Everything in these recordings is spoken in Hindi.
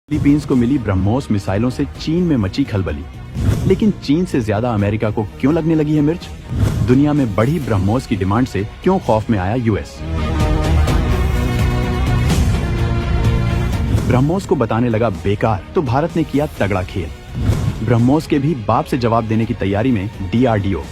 फिलीपींस को मिली ब्रह्मोस मिसाइलों से चीन में मची खलबली। लेकिन चीन से ज्यादा अमेरिका को क्यों लगने लगी है मिर्च? दुनिया में बढ़ी ब्रह्मोस की डिमांड से क्यों खौफ में आया यूएस? ब्रह्मोस को बताने लगा बेकार तो भारत ने किया तगड़ा खेल। ब्रह्मोस के भी बाप से जवाब देने की तैयारी में डीआरडीओ।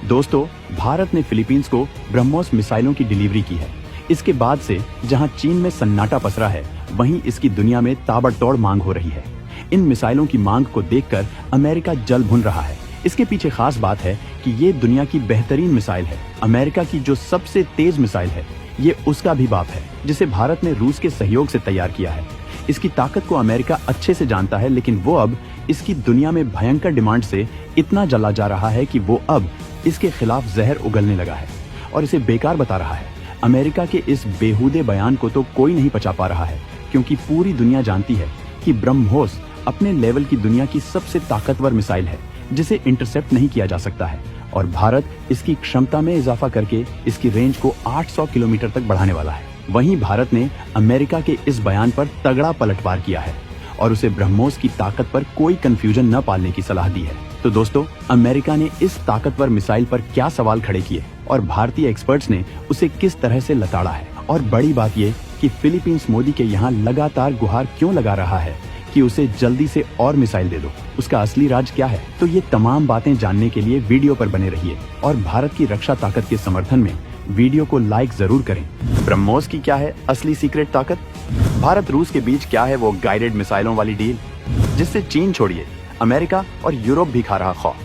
दोस्तों, भारत ने फिलीपींस को ब्रह्मोस मिसाइलों की डिलीवरी की है। इसके बाद से जहां चीन में सन्नाटा पसरा है, वहीं इसकी दुनिया में ताबड़तोड़ मांग हो रही है। इन मिसाइलों की मांग को देखकर अमेरिका जल भुन रहा है। इसके पीछे खास बात है कि ये दुनिया की बेहतरीन मिसाइल है। अमेरिका की जो सबसे तेज मिसाइल है, ये उसका भी बाप है, जिसे भारत ने रूस के सहयोग से तैयार किया है। इसकी ताकत को अमेरिका अच्छे से जानता है, लेकिन वो अब इसकी दुनिया में भयंकर डिमांड से इतना जला जा रहा है कि वो अब इसके खिलाफ जहर उगलने लगा है और इसे बेकार बता रहा है। अमेरिका के इस बेहूदे बयान को तो कोई नहीं पचा पा रहा है, क्योंकि पूरी दुनिया जानती है कि ब्रह्मोस अपने लेवल की दुनिया की सबसे ताकतवर मिसाइल है, जिसे इंटरसेप्ट नहीं किया जा सकता है। और भारत इसकी क्षमता में इजाफा करके इसकी रेंज को 800 किलोमीटर तक बढ़ाने वाला है। वहीं भारत ने अमेरिका के इस बयान पर तगड़ा पलटवार किया है और उसे ब्रह्मोस की ताकत पर कोई कंफ्यूजन न पालने की सलाह दी है। तो दोस्तों, अमेरिका ने इस ताकतवर मिसाइल पर क्या सवाल खड़े किए और भारतीय एक्सपर्ट्स ने उसे किस तरह से लताड़ा है? और बड़ी बात ये कि फिलीपींस मोदी के यहाँ लगातार गुहार क्यों लगा रहा है कि उसे जल्दी से और मिसाइल दे दो, उसका असली राज क्या है? तो ये तमाम बातें जानने के लिए वीडियो पर बने रहिए और भारत की रक्षा ताकत के समर्थन में वीडियो को लाइक जरूर करें। ब्रह्मोस की क्या है असली सीक्रेट ताकत? भारत रूस के बीच क्या है वो गाइडेड मिसाइलों वाली डील, जिससे चीन छोड़िए अमेरिका और यूरोप भी खा रहा खौफ?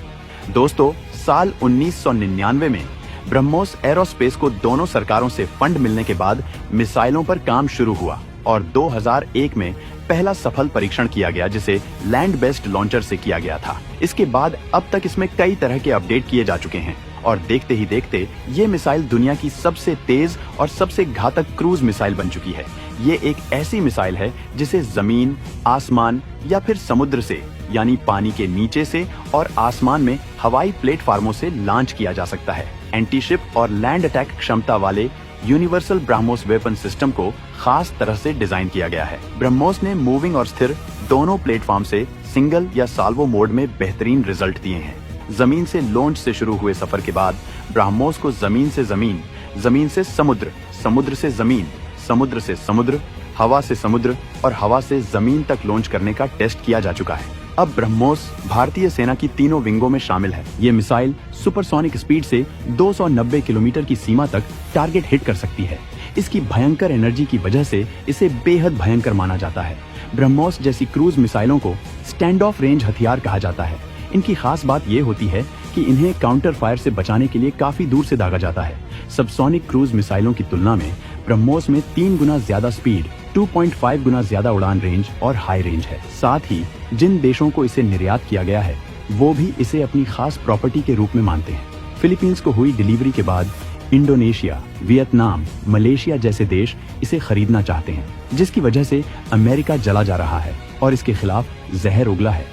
दोस्तों, साल 1999 में ब्रह्मोस एरोस्पेस को दोनों सरकारों से फंड मिलने के बाद मिसाइलों पर काम शुरू हुआ और 2001 में पहला सफल परीक्षण किया गया, जिसे लैंड बेस्ड लॉन्चर से किया गया था। इसके बाद अब तक इसमें कई तरह के अपडेट किए जा चुके हैं और देखते ही देखते ये मिसाइल दुनिया की सबसे तेज और सबसे घातक क्रूज मिसाइल बन चुकी है। ये एक ऐसी मिसाइल है जिसे जमीन, आसमान या फिर समुद्र से, यानी पानी के नीचे से और आसमान में हवाई प्लेटफार्मों से लॉन्च किया जा सकता है। एंटीशिप और लैंड अटैक क्षमता वाले यूनिवर्सल ब्रह्मोस वेपन सिस्टम को खास तरह से डिजाइन किया गया है। ब्रह्मोस ने मूविंग और स्थिर दोनों प्लेटफॉर्म से सिंगल या साल्वो मोड में बेहतरीन रिजल्ट दिए हैं। जमीन से लॉन्च से शुरू हुए सफर के बाद ब्रह्मोस को जमीन से जमीन, जमीन से समुद्र, समुद्र से जमीन, समुद्र से समुद्र, हवा से समुद्र और हवा से जमीन तक लॉन्च करने का टेस्ट किया जा चुका है। अब ब्रह्मोस भारतीय सेना की तीनों विंगों में शामिल है। ये मिसाइल सुपरसोनिक स्पीड से 290 किलोमीटर की सीमा तक टारगेट हिट कर सकती है। इसकी भयंकर एनर्जी की वजह से इसे बेहद भयंकर माना जाता है। ब्रह्मोस जैसी क्रूज मिसाइलों को स्टैंड ऑफ रेंज हथियार कहा जाता है। इनकी खास बात ये होती है कि इन्हें काउंटर फायर से बचाने के लिए काफी दूर से दागा जाता है। सबसोनिक क्रूज मिसाइलों की तुलना में ब्रह्मोस में 3 गुना ज्यादा स्पीड, 2.5 गुना ज्यादा उड़ान रेंज और हाई रेंज है। साथ ही जिन देशों को इसे निर्यात किया गया है, वो भी इसे अपनी खास प्रॉपर्टी के रूप में मानते हैं। फिलीपींस को हुई डिलीवरी के बाद इंडोनेशिया, वियतनाम, मलेशिया जैसे देश इसे खरीदना चाहते हैं, जिसकी वजह से अमेरिका जला जा रहा है और इसके खिलाफ जहर उगला है।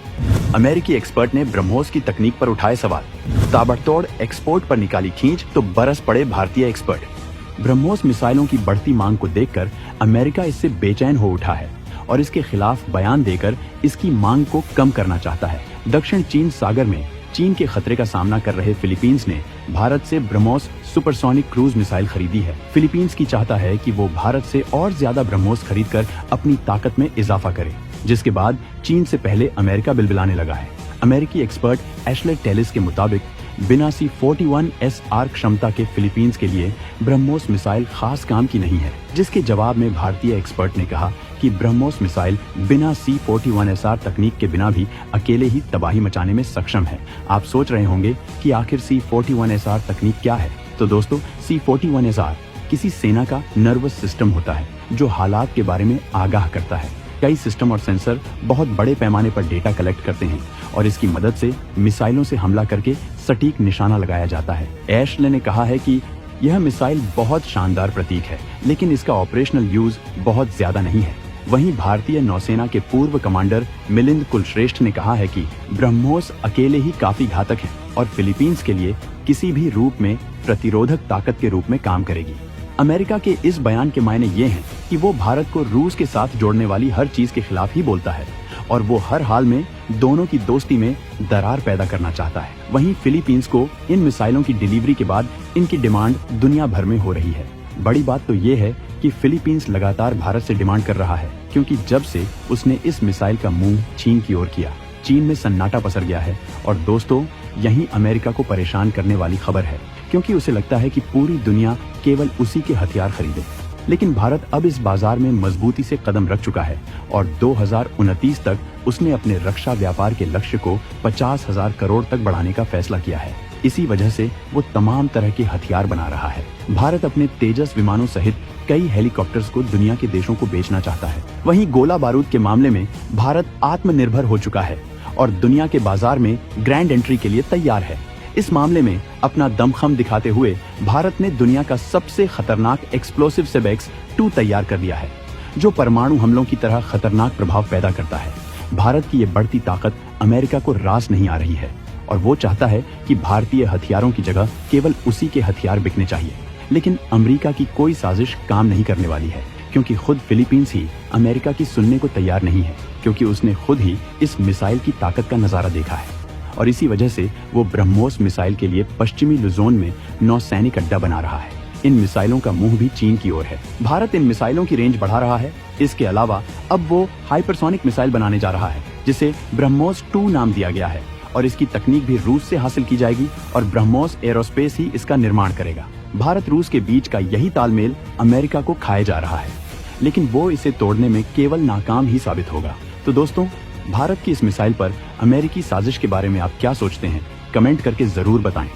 अमेरिकी एक्सपर्ट ने ब्रह्मोस की तकनीक पर उठाए सवाल, ताबड़तोड़ एक्सपोर्ट पर निकाली खींच तो बरस पड़े भारतीय एक्सपर्ट। ब्रह्मोस मिसाइलों की बढ़ती मांग को देखकर अमेरिका इससे बेचैन हो उठा है और इसके खिलाफ बयान देकर इसकी मांग को कम करना चाहता है। दक्षिण चीन सागर में चीन के खतरे का सामना कर रहे फिलीपींस ने भारत से ब्रह्मोस सुपरसोनिक क्रूज मिसाइल खरीदी है। फिलीपींस की चाहता है कि वो भारत से और ज्यादा ब्रह्मोस खरीदकर अपनी ताकत में इजाफा करे, जिसके बाद चीन से पहले अमेरिका बिलबिलाने लगा है। अमेरिकी एक्सपर्ट एशले टेलिस के मुताबिक बिना C-41SR क्षमता के फिलीपींस के लिए ब्रह्मोस मिसाइल खास काम की नहीं है, जिसके जवाब में भारतीय एक्सपर्ट ने कहा कि ब्रह्मोस मिसाइल बिना C-41SR तकनीक के बिना भी अकेले ही तबाही मचाने में सक्षम है। आप सोच रहे होंगे कि आखिर C-41SR तकनीक क्या है? तो दोस्तों, C-41SR किसी सेना का नर्वस सिस्टम होता है जो हालात के बारे में आगाह करता है। कई सिस्टम और सेंसर बहुत बड़े पैमाने पर डेटा कलेक्ट करते हैं और इसकी मदद से मिसाइलों से हमला करके सटीक निशाना लगाया जाता है। एशले ने कहा है कि यह मिसाइल बहुत शानदार प्रतीक है, लेकिन इसका ऑपरेशनल यूज बहुत ज्यादा नहीं है। वहीं भारतीय नौसेना के पूर्व कमांडर मिलिंद कुलश्रेष्ठ ने कहा है कि ब्रह्मोस अकेले ही काफी घातक है और फिलीपींस के लिए किसी भी रूप में प्रतिरोधक ताकत के रूप में काम करेगी। अमेरिका के इस बयान के मायने ये हैं कि वो भारत को रूस के साथ जोड़ने वाली हर चीज के खिलाफ ही बोलता है और वो हर हाल में दोनों की दोस्ती में दरार पैदा करना चाहता है। वहीं फिलीपींस को इन मिसाइलों की डिलीवरी के बाद इनकी डिमांड दुनिया भर में हो रही है। बड़ी बात तो ये है कि फिलीपींस लगातार भारत से डिमांड कर रहा है, क्योंकि जब से उसने इस मिसाइल का मुंह चीन की ओर किया, चीन में सन्नाटा पसर गया है। और दोस्तों, यही अमेरिका को परेशान करने वाली खबर है, क्योंकि उसे लगता है कि पूरी दुनिया केवल उसी के हथियार खरीदे। लेकिन भारत अब इस बाजार में मजबूती से कदम रख चुका है और 2029 तक उसने अपने रक्षा व्यापार के लक्ष्य को 50,000 करोड़ तक बढ़ाने का फैसला किया है। इसी वजह से वो तमाम तरह के हथियार बना रहा है। भारत अपने तेजस विमानों सहित कई हेलीकॉप्टर्स को दुनिया के देशों को बेचना चाहता है। वहीं गोला बारूद के मामले में भारत आत्मनिर्भर हो चुका है और दुनिया के बाजार में ग्रैंड एंट्री के लिए तैयार है। इस मामले में अपना दमखम दिखाते हुए भारत ने दुनिया का सबसे खतरनाक एक्सप्लोसिव SEBEX-2 तैयार कर लिया है, जो परमाणु हमलों की तरह खतरनाक प्रभाव पैदा करता है। भारत की ये बढ़ती ताकत अमेरिका को रास नहीं आ रही है और वो चाहता है कि भारतीय हथियारों की जगह केवल उसी के हथियार बिकने चाहिए। लेकिन अमेरिका की कोई साजिश काम नहीं करने वाली है, क्योंकि खुद फिलीपींस ही अमेरिका की सुनने को तैयार नहीं है, क्योंकि उसने खुद ही इस मिसाइल की ताकत का नजारा देखा है और इसी वजह से वो ब्रह्मोस मिसाइल के लिए पश्चिमी लुजोन में नौसैनिक अड्डा बना रहा है। इन मिसाइलों का मुंह भी चीन की ओर है। भारत इन मिसाइलों की रेंज बढ़ा रहा है। इसके अलावा अब वो हाइपरसोनिक मिसाइल बनाने जा रहा है, जिसे ब्रह्मोस 2 नाम दिया गया है और इसकी तकनीक भी रूस से हासिल की जाएगी और ब्रह्मोस एरोस्पेस ही इसका निर्माण करेगा। भारत रूस के बीच का यही तालमेल अमेरिका को खाए जा रहा है, लेकिन वो इसे तोड़ने में केवल नाकाम ही साबित होगा। तो दोस्तों, भारत की इस मिसाइल पर अमेरिकी साजिश के बारे में आप क्या सोचते हैं? कमेंट करके जरूर बताएं।